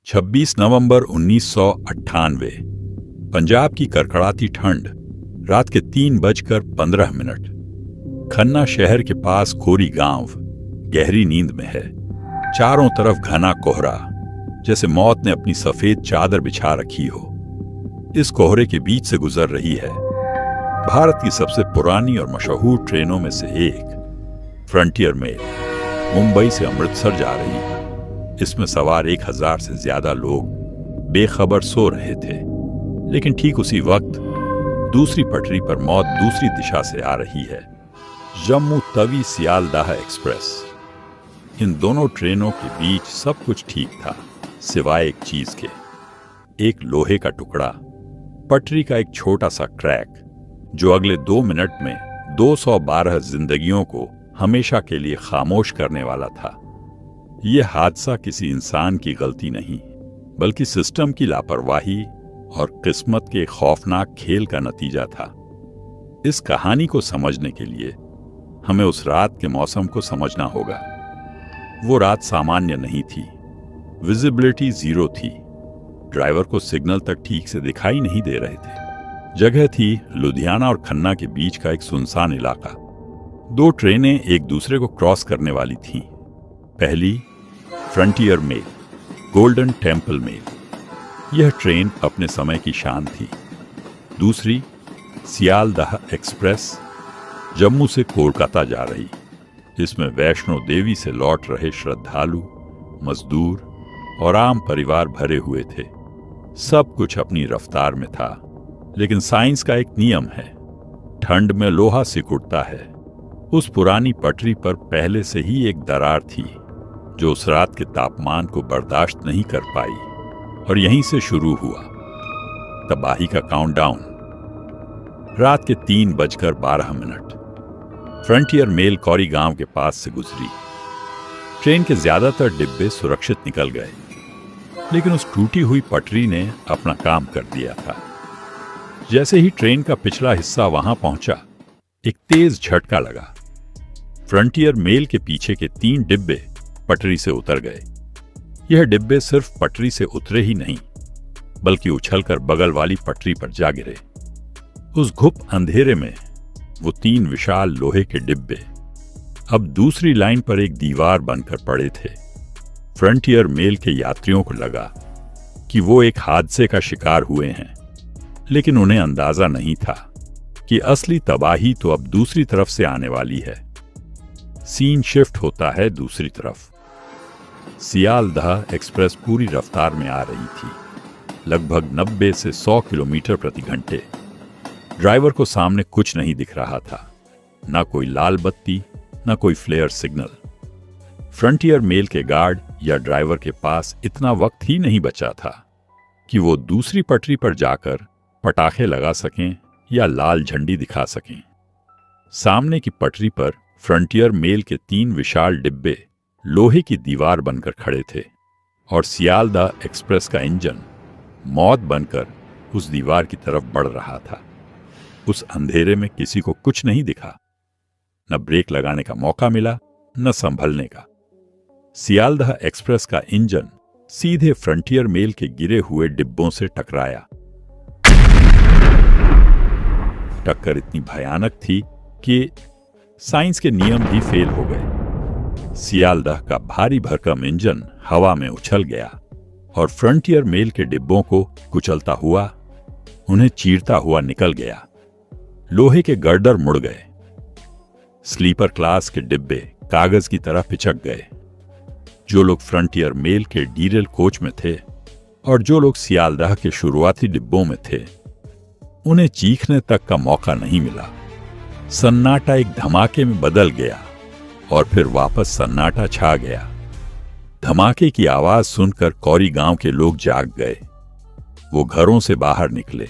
26 नवंबर 1998। पंजाब की कड़कड़ाती ठंड। रात के 3:15। खन्ना शहर के पास खोरी गांव गहरी नींद में है। चारों तरफ घना कोहरा, जैसे मौत ने अपनी सफेद चादर बिछा रखी हो। इस कोहरे के बीच से गुजर रही है भारत की सबसे पुरानी और मशहूर ट्रेनों में से एक, फ्रंटियर मेल, मुंबई से अमृतसर जा रही। इसमें सवार 1000 से ज्यादा लोग बेखबर सो रहे थे, लेकिन ठीक उसी वक्त दूसरी पटरी पर मौत दूसरी दिशा से आ रही है। जम्मू तवी सियालदाह एक्सप्रेस। इन दोनों ट्रेनों के बीच सब कुछ ठीक था, सिवाय एक चीज के। एक लोहे का टुकड़ा, पटरी का एक छोटा सा क्रैक, जो अगले 2 मिनट में 212 जिंदगियों को हमेशा के लिए खामोश करने वाला था। यह हादसा किसी इंसान की गलती नहीं, बल्कि सिस्टम की लापरवाही और किस्मत के खौफनाक खेल का नतीजा था। इस कहानी को समझने के लिए हमें उस रात के मौसम को समझना होगा। वो रात सामान्य नहीं थी। विजिबिलिटी 0 थी। ड्राइवर को सिग्नल तक ठीक से दिखाई नहीं दे रहे थे। जगह थी लुधियाना और खन्ना के बीच का एक सुनसान इलाका। 2 ट्रेनें एक दूसरे को क्रॉस करने वाली थीं। पहली Frontier Mail, Golden Temple Mail. यह ट्रेन अपने समय की शान थी। दूसरी सियालदाह एक्सप्रेस, जम्मू से कोलकाता जा रही। इसमें वैष्णो देवी से लौट रहे श्रद्धालु, मजदूर और आम परिवार भरे हुए थे। सब कुछ अपनी रफ्तार में था, लेकिन साइंस का एक नियम है, ठंड में लोहा सिकुड़ता है। उस पुरानी पटरी पर पहले से ही एक दरार थी, जो उस रात के तापमान को बर्दाश्त नहीं कर पाई, और यहीं से शुरू हुआ तबाही का काउंटडाउन। रात के 3:12। फ्रंटियर मेल कौरी गांव के पास से गुजरी। ट्रेन के ज्यादातर डिब्बे सुरक्षित निकल गए, लेकिन उस टूटी हुई पटरी ने अपना काम कर दिया था। जैसे ही ट्रेन का पिछला हिस्सा वहां पहुंचा, एक तेज झटका लगा। फ्रंटियर मेल के पीछे के 3 डिब्बे पटरी से उतर गए। यह डिब्बे सिर्फ पटरी से उतरे ही नहीं, बल्कि उछलकर बगल वाली पटरी पर जा गिरे। उस घुप अंधेरे में वो 3 विशाल लोहे के डिब्बे अब दूसरी लाइन पर एक दीवार बनकर पड़े थे। फ्रंटियर मेल के यात्रियों को लगा कि वो एक हादसे का शिकार हुए हैं, लेकिन उन्हें अंदाजा नहीं था कि असली तबाही तो अब दूसरी तरफ से आने वाली है। सीन शिफ्ट होता है दूसरी तरफ। सियालदाह एक्सप्रेस पूरी रफ्तार में आ रही थी, लगभग 90 से 100 किलोमीटर प्रति घंटे। ड्राइवर को सामने कुछ नहीं दिख रहा था, ना कोई लाल बत्ती, ना कोई फ्लेयर सिग्नल। फ्रंटियर मेल के गार्ड या ड्राइवर के पास इतना वक्त ही नहीं बचा था कि वो दूसरी पटरी पर जाकर पटाखे लगा सकें या लाल झंडी दिखा सकें। सामने की पटरी पर फ्रंटियर मेल के 3 विशाल डिब्बे लोहे की दीवार बनकर खड़े थे, और सियालदाह एक्सप्रेस का इंजन मौत बनकर उस दीवार की तरफ बढ़ रहा था। उस अंधेरे में किसी को कुछ नहीं दिखा, न ब्रेक लगाने का मौका मिला, न संभलने का। सियालदाह एक्सप्रेस का इंजन सीधे फ्रंटियर मेल के गिरे हुए डिब्बों से टकराया। टक्कर इतनी भयानक थी कि साइंस के नियम भी फेल हो गए। सियालदाह का भारी भरकम इंजन हवा में उछल गया और फ्रंटियर मेल के डिब्बों को कुचलता हुआ, उन्हें चीरता हुआ निकल गया। लोहे के गर्डर मुड़ गए। स्लीपर क्लास के डिब्बे कागज की तरह पिचक गए। जो लोग फ्रंटियर मेल के डीरेल कोच में थे और जो लोग सियालदाह के शुरुआती डिब्बों में थे, उन्हें चीखने तक का मौका नहीं मिला। सन्नाटा एक धमाके में बदल गया और फिर वापस सन्नाटा छा गया। धमाके की आवाज सुनकर कौरी गांव के लोग जाग गए। वो घरों से बाहर निकले,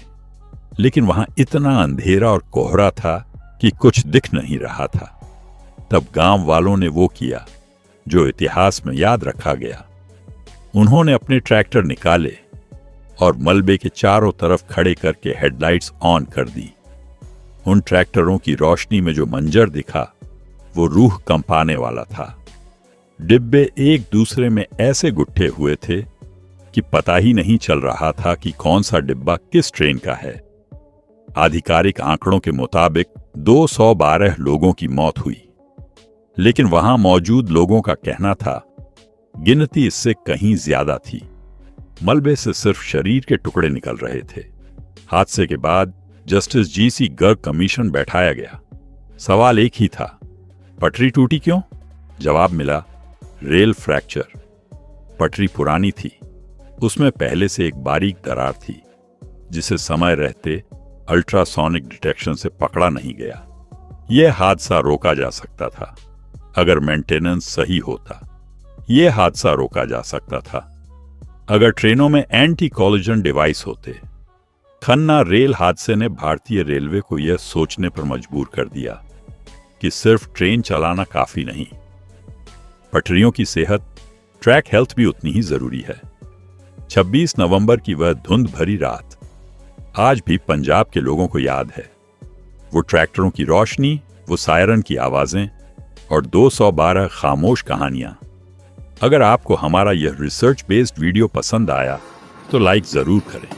लेकिन वहां इतना अंधेरा और कोहरा था कि कुछ दिख नहीं रहा था। तब गांव वालों ने वो किया जो इतिहास में याद रखा गया। उन्होंने अपने ट्रैक्टर निकाले और मलबे के चारों तरफ खड़े करके हेडलाइट्स ऑन कर दी। उन ट्रैक्टरों की रोशनी में जो मंजर दिखा, वो रूह कंपाने वाला था। डिब्बे एक दूसरे में ऐसे गुट्ठे हुए थे कि पता ही नहीं चल रहा था कि कौन सा डिब्बा किस ट्रेन का है। आधिकारिक आंकड़ों के मुताबिक 212 लोगों की मौत हुई, लेकिन वहां मौजूद लोगों का कहना था गिनती इससे कहीं ज्यादा थी। मलबे से सिर्फ शरीर के टुकड़े निकल रहे थे। हादसे के बाद जस्टिस जीसी गर्ग कमीशन बैठाया गया। सवाल एक ही था, पटरी टूटी क्यों? जवाब मिला, रेल फ्रैक्चर। पटरी पुरानी थी, उसमें पहले से एक बारीक दरार थी जिसे समय रहते अल्ट्रासोनिक डिटेक्शन से पकड़ा नहीं गया। यह हादसा रोका जा सकता था अगर मेंटेनेंस सही होता। यह हादसा रोका जा सकता था अगर ट्रेनों में एंटी कॉलिजन डिवाइस होते। खन्ना रेल हादसे ने भारतीय रेलवे को यह सोचने पर मजबूर कर दिया कि सिर्फ ट्रेन चलाना काफी नहीं, पटरियों की सेहत, ट्रैक हेल्थ भी उतनी ही जरूरी है। 26 नवंबर की वह धुंध भरी रात आज भी पंजाब के लोगों को याद है। वो ट्रैक्टरों की रोशनी, वो सायरन की आवाजें और 212 खामोश कहानियां। अगर आपको हमारा यह रिसर्च बेस्ड वीडियो पसंद आया तो लाइक जरूर करें।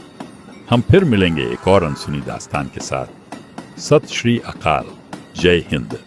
हम फिर मिलेंगे एक और अनसुनी दास्तान के साथ। सत श्री अकाल, जय हिंद।